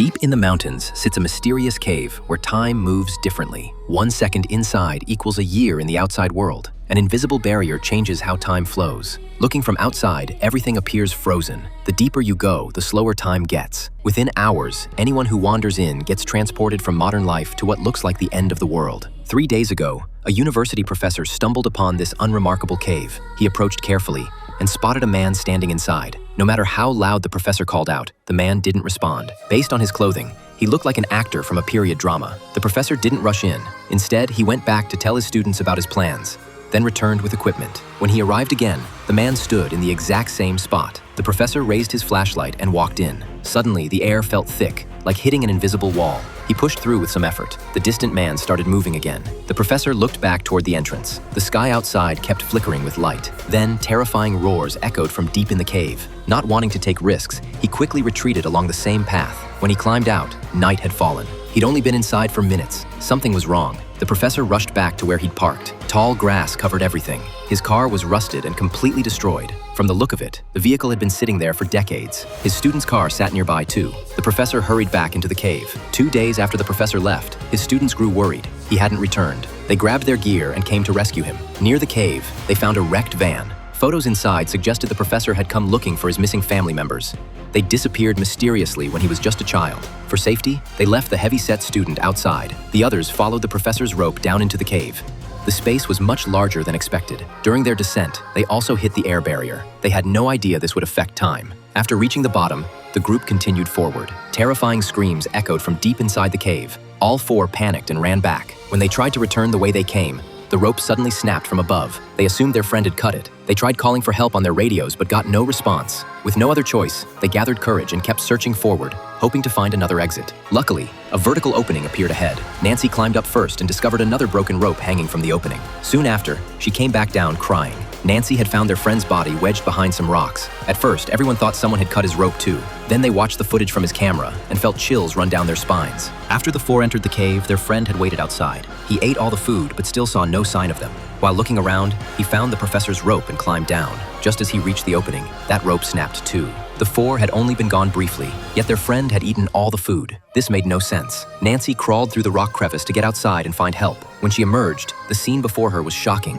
Deep in the mountains sits a mysterious cave where time moves differently. 1 second inside equals a year in the outside world. An invisible barrier changes how time flows. Looking from outside, everything appears frozen. The deeper you go, the slower time gets. Within hours, anyone who wanders in gets transported from modern life to what looks like the end of the world. 3 days ago, a university professor stumbled upon this unremarkable cave. He approached carefully and spotted a man standing inside. No matter how loud the professor called out, the man didn't respond. Based on his clothing, he looked like an actor from a period drama. The professor didn't rush in. Instead, he went back to tell his students about his plans, then returned with equipment. When he arrived again, the man stood in the exact same spot. The professor raised his flashlight and walked in. Suddenly, the air felt thick, like hitting an invisible wall. He pushed through with some effort. The distant man started moving again. The professor looked back toward the entrance. The sky outside kept flickering with light. Then, terrifying roars echoed from deep in the cave. Not wanting to take risks, he quickly retreated along the same path. When he climbed out, night had fallen. He'd only been inside for minutes. Something was wrong. The professor rushed back to where he'd parked. Tall grass covered everything. His car was rusted and completely destroyed. From the look of it, the vehicle had been sitting there for decades. His student's car sat nearby too. The professor hurried back into the cave. 2 days after the professor left, his students grew worried. He hadn't returned. They grabbed their gear and came to rescue him. Near the cave, they found a wrecked van. Photos inside suggested the professor had come looking for his missing family members. They disappeared mysteriously when he was just a child. For safety, they left the heavy-set student outside. The others followed the professor's rope down into the cave. The space was much larger than expected. During their descent, they also hit the air barrier. They had no idea this would affect time. After reaching the bottom, the group continued forward. Terrifying screams echoed from deep inside the cave. All 4 panicked and ran back. When they tried to return the way they came, the rope suddenly snapped from above. They assumed their friend had cut it. They tried calling for help on their radios but got no response. With no other choice, they gathered courage and kept searching forward, hoping to find another exit. Luckily, a vertical opening appeared ahead. Nancy climbed up first and discovered another broken rope hanging from the opening. Soon after, she came back down crying. Nancy had found their friend's body wedged behind some rocks. At first, everyone thought someone had cut his rope too. Then they watched the footage from his camera and felt chills run down their spines. After the 4 entered the cave, their friend had waited outside. He ate all the food but still saw no sign of them. While looking around, he found the professor's rope and climbed down. Just as he reached the opening, that rope snapped too. The 4 had only been gone briefly, yet their friend had eaten all the food. This made no sense. Nancy crawled through the rock crevice to get outside and find help. When she emerged, the scene before her was shocking.